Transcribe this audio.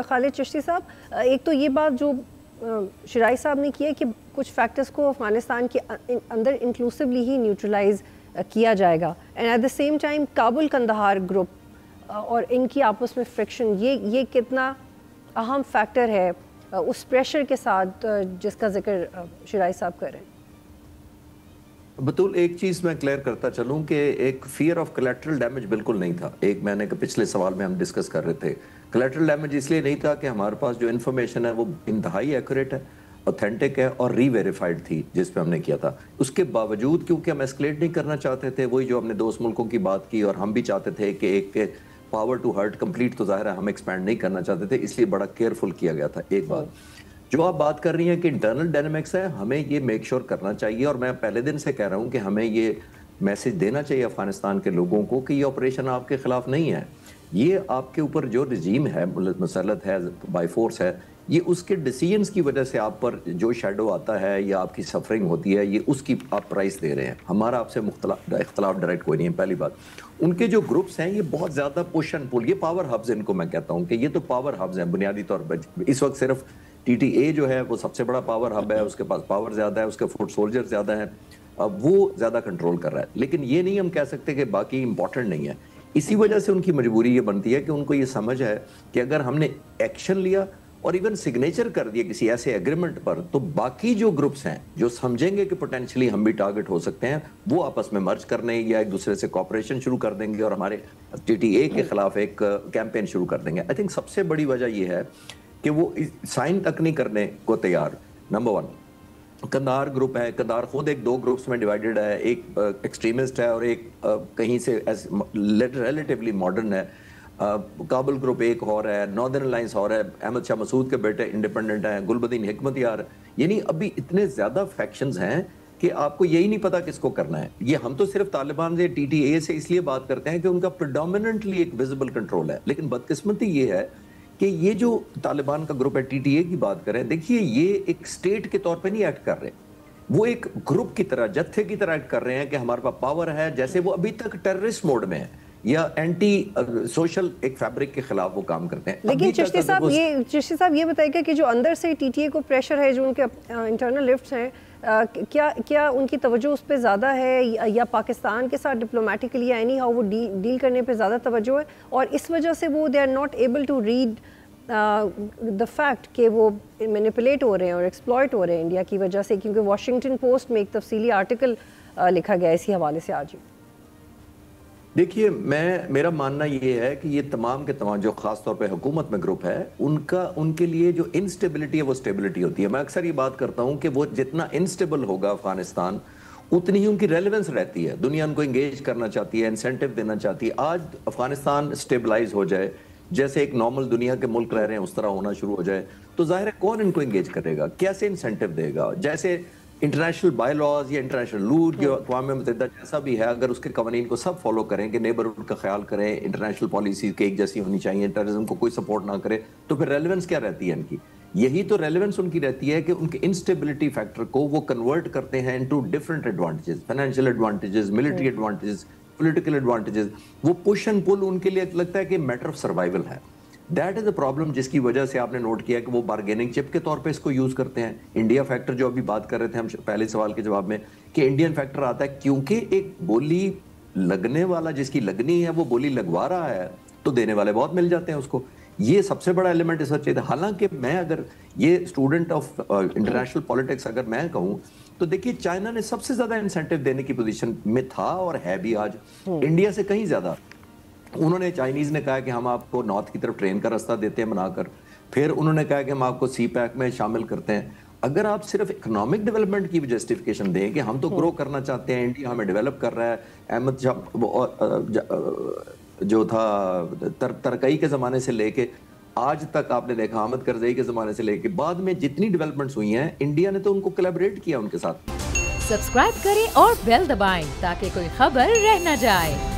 खालिद चिश्ती साहब, एक तो ये बात जो शिराई साहब ने की है कि कुछ फैक्टर्स को अफगानिस्तान के अंदर इंक्लूसिवली ही न्यूट्रलाइज किया जाएगा, and at the same time Kabul Kandahar group और इनकी आपस में फ्रिक्शन, ये कितना अहम फैक्टर है उस प्रेशर के साथ जिसका जिक्र शिराई साहब कर रहे हैं। बतूल एक चीज़ मैं क्लियर करता चलूं कि एक फियर ऑफ कलेक्ट्रल डैमेज बिल्कुल नहीं था। एक मैंने के पिछले सवाल में हम डिस्कस कर रहे थे, कलेक्ट्रल डैमेज इसलिए नहीं था कि हमारे पास जो इन्फॉर्मेशन है वो इंतहाई एक्यूरेट है, ऑथेंटिक है और रीवेरीफाइड थी जिस पे हमने किया था। उसके बावजूद क्योंकि हम एस्केलेट नहीं करना चाहते थे, वही जो हमने दोस्त मुल्कों की बात की, और हम भी चाहते थे कि एक पावर टू हर्ट कंप्लीट तो जाहिर है हम एक्सपैंड नहीं करना चाहते थे, इसलिए बड़ा केयरफुल किया गया था। एक बात जो आप बात कर रही हैं कि इंटरनल डायनामिक्स है, हमें ये मेक श्योर करना चाहिए, और मैं पहले दिन से कह रहा हूं कि हमें ये मैसेज देना चाहिए अफगानिस्तान के लोगों को कि ये ऑपरेशन आपके खिलाफ नहीं है, ये आपके ऊपर जो रजीम है, मुसल्लत है, बाय फोर्स है, ये उसके डिसीजंस की वजह से आप पर जो शेडो आता है या आपकी सफरिंग होती है, ये उसकी आप प्राइस दे रहे हैं। हमारा आपसे इख्तलाफ डायरेक्ट कोई नहीं है। पहली बात, उनके जो ग्रुप्स हैं ये बहुत ज़्यादा पुश एंड पुल, ये पावर हब्स इनको मैं कहता हूँ कि ये तो पावर हब्स हैं बुनियादी तौर पर। इस वक्त सिर्फ TTA जो है वो सबसे बड़ा पावर हब है, उसके पास पावर ज़्यादा है, उसके फुट सोल्जर ज़्यादा है, अब वो ज़्यादा कंट्रोल कर रहा है। लेकिन ये नहीं हम कह सकते कि बाकी इंपॉर्टेंट नहीं है। इसी वजह से उनकी मजबूरी ये बनती है कि उनको ये समझ है कि अगर हमने एक्शन लिया और इवन सिग्नेचर कर दिया किसी ऐसे एग्रीमेंट पर, तो बाकी जो ग्रुप्स हैं जो समझेंगे कि पोटेंशियली हम भी टारगेट हो सकते हैं, वो आपस में मर्ज करने या एक दूसरे से कॉपरेशन शुरू कर देंगे और हमारे TTA के खिलाफ एक कैंपेन शुरू कर देंगे। आई थिंक सबसे बड़ी वजह यह है कि वो साइन तक नहीं करने को तैयार। नंबर वन, कंधार ग्रुप है, कंधार खुद एक दो ग्रुप्स में डिवाइडेड है, एक एक्सट्रीमिस्ट है और एक कहीं से रिलेटिवली मॉडर्न है। काबुल ग्रुप एक और है, नॉर्दर्न अलायंस और है, अहमद शाह मसूद के बेटे इंडिपेंडेंट हैं, गुलबदीन हिकमतयार, यानी अभी इतने ज्यादा फैक्शंस हैं कि आपको यही नहीं पता किसको करना है। ये हम तो सिर्फ तालिबान से TTA से इसलिए बात करते हैं कि उनका प्रेडोमिनेंटली एक विजिबल कंट्रोल है, लेकिन बदकिस्मती ये है कि ये जो तालिबान का ग्रुप है, TTA की बात करें, देखिए ये एक स्टेट के तौर पे नहीं एक्ट कर रहे, वो एक ग्रुप की तरह, जत्थे की तरह एक्ट कर रहे हैं कि हमारे पास पावर है, जैसे वो अभी तक टेररिस्ट मोड में है या एंटी सोशल एक फैब्रिक के खिलाफ वो काम करते हैं। लेकिन चिश्ती साहब ये बताइएगा कि जो अंदर से TTA को प्रेशर है, जो उनके इंटरनल लिफ्ट्स हैं, क्या उनकी तवज्जो उस पर ज़्यादा है या पाकिस्तान के साथ डिप्लोमेटिकली या एनी हाउ वो डील करने पे ज़्यादा तवज्जो है, और इस वजह से वो they are not able to read the fact कि वो मैनिपुलेट हो रहे हैं और एक्सप्लॉइट हो रहे हैं इंडिया की वजह से, क्योंकि वॉशिंगटन पोस्ट में एक तफसीली आर्टिकल लिखा गया इसी हवाले से आज ही। देखिए, मेरा मानना ये है कि ये तमाम के तमाम जो खास तौर पे हुकूमत में ग्रुप है, उनके लिए जो इंस्टेबिलिटी है वो स्टेबिलिटी होती है। मैं अक्सर ये बात करता हूँ कि वो जितना इंस्टेबल होगा अफगानिस्तान, उतनी ही उनकी रेलेवेंस रहती है, दुनिया उनको इंगेज करना चाहती है, इंसेंटिव देना चाहती है। आज अफगानिस्तान स्टेबलाइज हो जाए, जैसे एक नॉर्मल दुनिया के मुल्क रह रहे हैं उस तरह होना शुरू हो जाए, तो जाहिर है कौन इनको इंगेज करेगा, कैसे इंसेंटिव देगा। जैसे इंटरनेशनल बाय लॉज या इंटरनेशनल लूट जो अक़वाम मुत्तहिदा जैसा भी है, अगर उसके कवानीन को सब फॉलो करें कि नेबरहुड का ख्याल करें, इंटरनेशनल पॉलिसी के एक जैसी होनी चाहिए, टेररिज्म को कोई सपोर्ट ना करे, तो फिर रेलेवेंस क्या रहती है इनकी? यही तो रेलेवेंस उनकी रहती है कि उनके इंस्टेबिलिटी फैक्टर को वो कन्वर्ट करते हैं into different advantages, financial advantages, military advantages, political advantages. वो पुश एंड पुल उनके लिए लगता है कि मैटर ऑफ सर्वाइवल है। दैट इज द प्रॉब्लम, जिसकी वजह से आपने नोट किया कि वो बार्गेनिंग चिप के तौर पे इसको यूज करते हैं। इंडिया फैक्टर जो अभी बात कर रहे थे हम पहले सवाल के जवाब में, कि इंडियन फैक्टर आता है क्योंकि एक बोली लगने वाला जिसकी लगनी है वो बोली लगवा रहा है, तो देने वाले बहुत मिल जाते हैं उसको। ये सबसे बड़ा एलिमेंट इस वक्त चाहिए। हालांकि मैं अगर ये स्टूडेंट ऑफ इंटरनेशनल पॉलिटिक्स अगर मैं कहूँ, तो देखिए चाइना ने सबसे ज्यादा इंसेंटिव देने की पोजीशन में था और है भी आज, इंडिया से कहीं ज्यादा। उन्होंने, चाइनीज ने कहा कि हम आपको नॉर्थ की तरफ ट्रेन का रास्ता देते हैं बनाकर, फिर उन्होंने कहा कि हम आपको CPEC में शामिल करते हैं। अगर आप सिर्फ इकोनॉमिक डेवलपमेंट की जस्टिफिकेशन दें कि हम तो ग्रो करना चाहते हैं, इंडिया हमें डेवलप कर रहा है, अहमद शाह जो था तरकई के ज़माने से लेके आज तक आपने देखा, अहमद करजई के ज़माने से लेके बाद में जितनी डेवलपमेंट्स हुई हैं, इंडिया ने तो उनको कोलैबोरेट किया उनके साथ। सब्सक्राइब करें और बेल दबाएं ताकि कोई खबर रह न जाए।